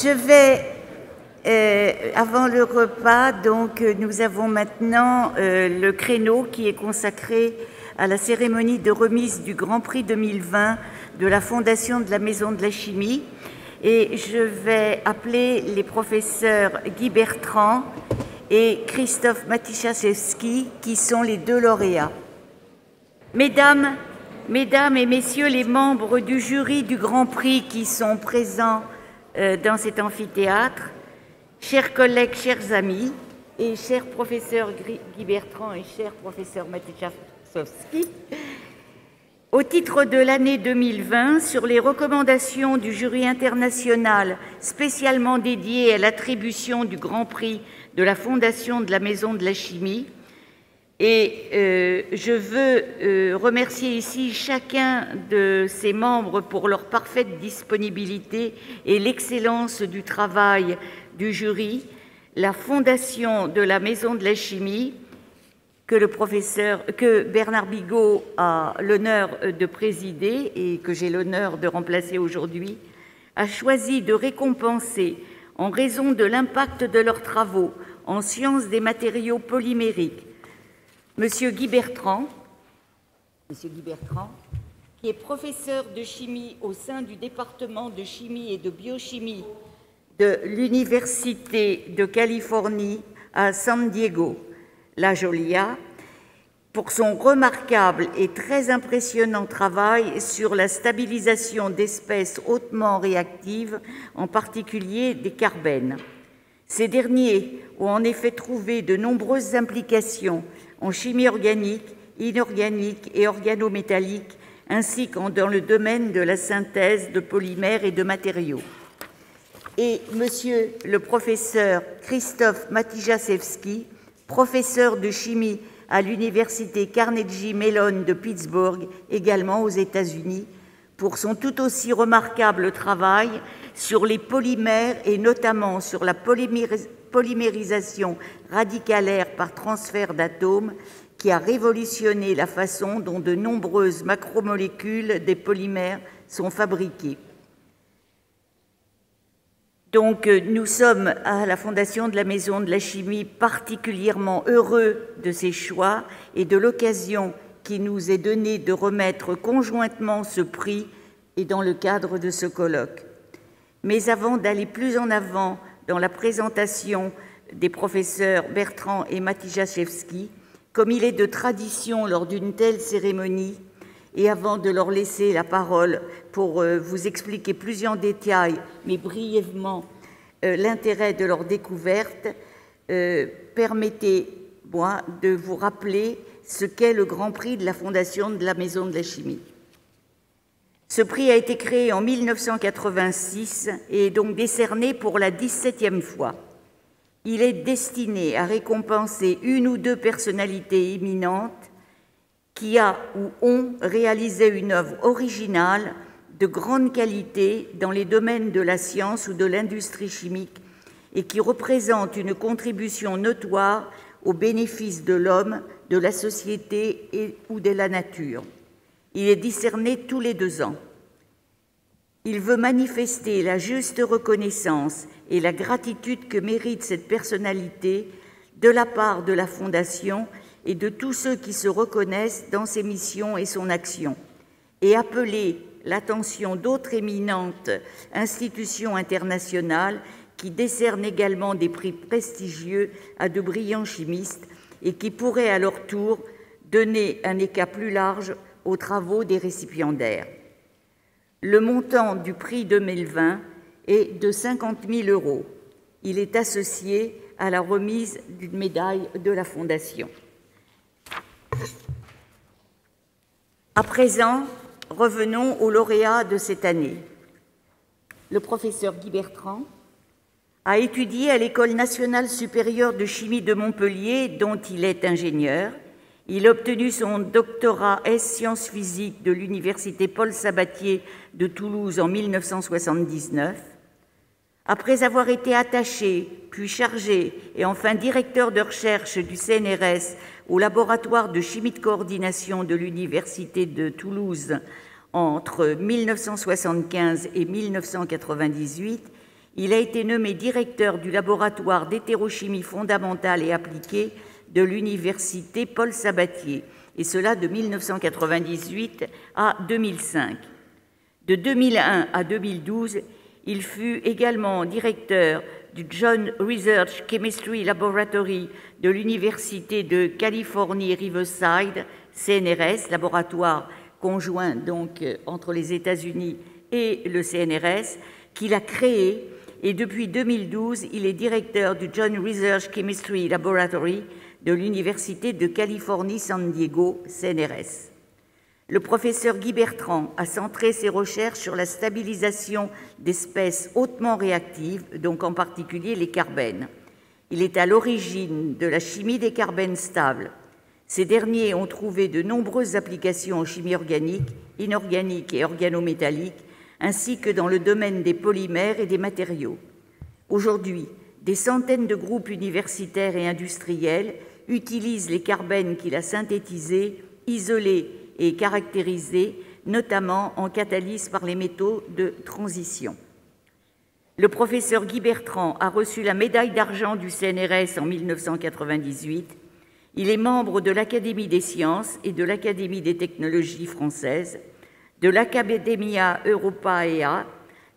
Je vais, avant le repas, donc nous avons maintenant le créneau qui est consacré à la cérémonie de remise du Grand Prix 2020 de la Fondation de la Maison de la Chimie. Et je vais appeler les professeurs Guy Bertrand et Christophe Matiszewski, qui sont les deux lauréats. Mesdames et messieurs les membres du jury du Grand Prix qui sont présents dans cet amphithéâtre, chers collègues, chers amis, et chers professeurs Guy Bertrand et chers professeurs Matiszewski, au titre de l'année 2020, sur les recommandations du jury international spécialement dédié à l'attribution du Grand Prix de la Fondation de la Maison de la Chimie, et je veux remercier ici chacun de ses membres pour leur parfaite disponibilité et l'excellence du travail du jury, la Fondation de la Maison de la Chimie, que Bernard Bigot a l'honneur de présider et que j'ai l'honneur de remplacer aujourd'hui, a choisi de récompenser, en raison de l'impact de leurs travaux en sciences des matériaux polymériques, Monsieur Guy Bertrand, qui est professeur de chimie au sein du département de chimie et de biochimie de l'Université de Californie à San Diego, La Jolla, pour son remarquable et très impressionnant travail sur la stabilisation d'espèces hautement réactives, en particulier des carbènes. Ces derniers ont en effet trouvé de nombreuses implications en chimie organique, inorganique et organométallique, ainsi que dans le domaine de la synthèse de polymères et de matériaux. Et monsieur le professeur Christophe Matiszewski, professeur de chimie à l'université Carnegie Mellon de Pittsburgh, également aux États-Unis, pour son tout aussi remarquable travail sur les polymères et notamment sur la polymérisation radicalaire par transfert d'atomes, qui a révolutionné la façon dont de nombreuses macromolécules des polymères sont fabriquées. Donc, nous sommes à la Fondation de la Maison de la Chimie particulièrement heureux de ces choix et de l'occasion qui nous est donnée de remettre conjointement ce prix et dans le cadre de ce colloque. Mais avant d'aller plus en avant dans la présentation des professeurs Bertrand et Matiszewski, comme il est de tradition lors d'une telle cérémonie, et avant de leur laisser la parole pour vous expliquer plus en détail, mais brièvement, l'intérêt de leur découverte, permettez-moi de vous rappeler ce qu'est le Grand Prix de la Fondation de la Maison de la Chimie. Ce prix a été créé en 1986 et est donc décerné pour la 17e fois. Il est destiné à récompenser une ou deux personnalités éminentes qui a ou ont réalisé une œuvre originale de grande qualité dans les domaines de la science ou de l'industrie chimique et qui représentent une contribution notoire au bénéfice de l'homme, de la société ou de la nature. Il est décerné tous les 2 ans. Il veut manifester la juste reconnaissance et la gratitude que mérite cette personnalité de la part de la Fondation et de tous ceux qui se reconnaissent dans ses missions et son action, et appeler l'attention d'autres éminentes institutions internationales qui décernent également des prix prestigieux à de brillants chimistes et qui pourraient à leur tour donner un éclat plus large aux travaux des récipiendaires. Le montant du prix 2020 est de 50 000 €. Il est associé à la remise d'une médaille de la Fondation. À présent, revenons aux lauréats de cette année. Le professeur Guy Bertrand a étudié à l'École nationale supérieure de chimie de Montpellier, dont il est ingénieur. Il a obtenu son doctorat ès sciences physiques de l'université Paul Sabatier de Toulouse en 1979. Après avoir été attaché, puis chargé et enfin directeur de recherche du CNRS au laboratoire de chimie de coordination de l'Université de Toulouse entre 1975 et 1998, il a été nommé directeur du laboratoire d'hétérochimie fondamentale et appliquée de l'Université Paul Sabatier, et cela de 1998 à 2005. De 2001 à 2012, il fut également directeur du Joint Research Chemistry Laboratory de l'Université de Californie Riverside, CNRS, laboratoire conjoint donc entre les États-Unis et le CNRS, qu'il a créé, et depuis 2012, il est directeur du Joint Research Chemistry Laboratory de l'Université de Californie San Diego, CNRS. Le professeur Guy Bertrand a centré ses recherches sur la stabilisation d'espèces hautement réactives, donc en particulier les carbènes. Il est à l'origine de la chimie des carbènes stables. Ces derniers ont trouvé de nombreuses applications en chimie organique, inorganique et organométallique, ainsi que dans le domaine des polymères et des matériaux. Aujourd'hui, des centaines de groupes universitaires et industriels utilisent les carbènes qu'il a synthétisés, isolés et caractérisés, notamment en catalyse par les métaux de transition. Le professeur Guy Bertrand a reçu la médaille d'argent du CNRS en 1998. Il est membre de l'Académie des sciences et de l'Académie des technologies françaises, de l'Academia Europaea,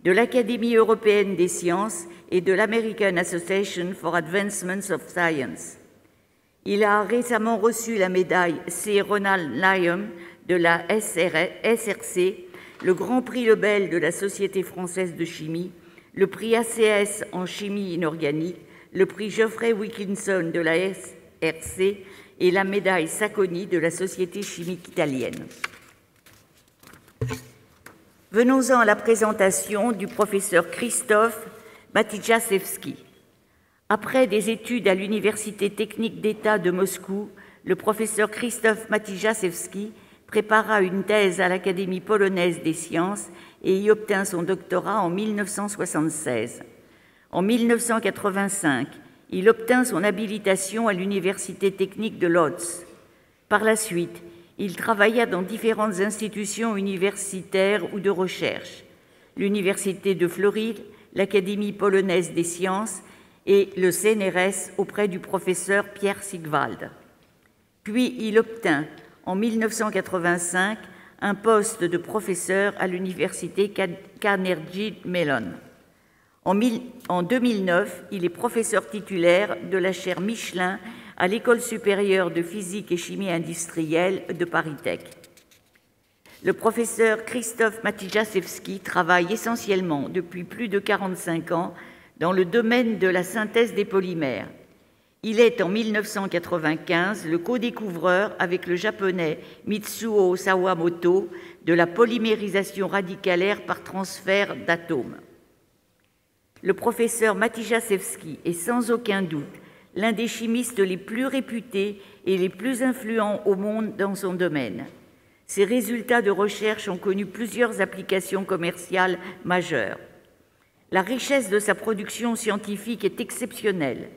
de l'Académie européenne des sciences et de l'American Association for Advancements of Science. Il a récemment reçu la médaille C. Ronald Lyon de la SRC, le Grand Prix Lebel de la Société française de chimie, le prix ACS en chimie inorganique, le prix Geoffrey Wilkinson de la SRC et la médaille Sacconi de la Société chimique italienne. Venons-en à la présentation du professeur Krzysztof Matyjaszewski. Après des études à l'Université technique d'État de Moscou, le professeur Krzysztof Matyjaszewski prépara une thèse à l'Académie polonaise des sciences et y obtint son doctorat en 1976. En 1985, il obtint son habilitation à l'Université technique de Łódź. Par la suite, il travailla dans différentes institutions universitaires ou de recherche, l'Université de Floride, l'Académie polonaise des sciences et le CNRS auprès du professeur Pierre Sigwald. Puis il obtint, en 1985, un poste de professeur à l'Université Carnegie Mellon. En 2009, il est professeur titulaire de la chaire Michelin à l'École supérieure de physique et chimie industrielle de Paris-Tech. Le professeur Krzysztof Matyjaszewski travaille essentiellement depuis plus de 45 ans dans le domaine de la synthèse des polymères. Il est en 1995 le co-découvreur avec le japonais Mitsuo Sawamoto de la polymérisation radicalaire par transfert d'atomes. Le professeur Matyjaszewski est sans aucun doute l'un des chimistes les plus réputés et les plus influents au monde dans son domaine. Ses résultats de recherche ont connu plusieurs applications commerciales majeures. La richesse de sa production scientifique est exceptionnelle.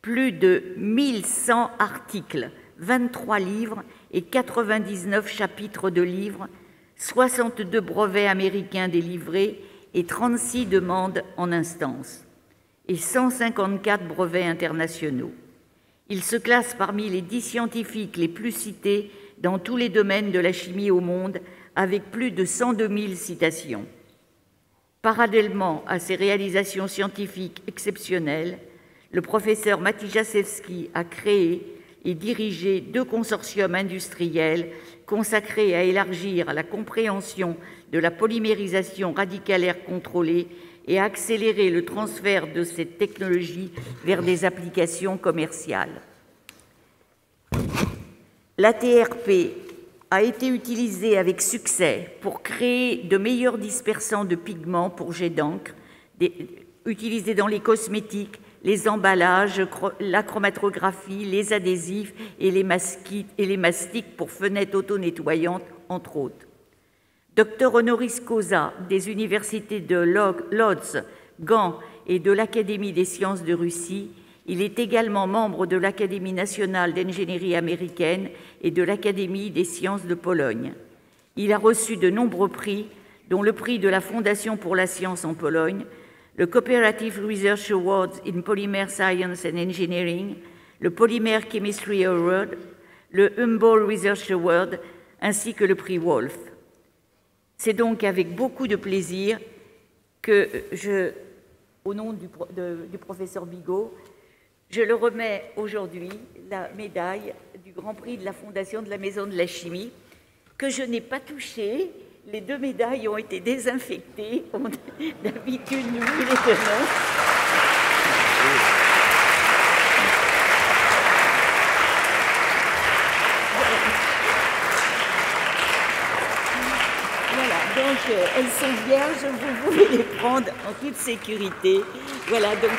Plus de 1100 articles, 23 livres et 99 chapitres de livres, 62 brevets américains délivrés et 36 demandes en instance, et 154 brevets internationaux. Il se classe parmi les 10 scientifiques les plus cités dans tous les domaines de la chimie au monde, avec plus de 102 000 citations. Parallèlement à ces réalisations scientifiques exceptionnelles, le professeur Matyjaszewski a créé et dirigé 2 consortiums industriels consacrés à élargir la compréhension de la polymérisation radicalaire contrôlée et à accélérer le transfert de cette technologie vers des applications commerciales. L'ATRP a été utilisée avec succès pour créer de meilleurs dispersants de pigments pour jets d'encre, utilisés dans les cosmétiques, les emballages, la chromatographie, les adhésifs et les mastiques pour fenêtres auto-nettoyantes, entre autres. Docteur honoris causa des universités de Łódź, Gand et de l'Académie des sciences de Russie. Il est également membre de l'Académie nationale d'ingénierie américaine et de l'Académie des sciences de Pologne. Il a reçu de nombreux prix, dont le prix de la Fondation pour la science en Pologne, le Cooperative Research Award in Polymer Science and Engineering, le Polymer Chemistry Award, le Humboldt Research Award, ainsi que le prix Wolf. C'est donc avec beaucoup de plaisir que au nom du professeur Bigot, je le remets aujourd'hui la médaille du Grand Prix de la Fondation de la Maison de la Chimie, que je n'ai pas touchée. Les 2 médailles ont été désinfectées. D'habitude, nous les donnons. Voilà, donc elles sont vierges, vous pouvez les prendre en toute sécurité. Voilà, donc.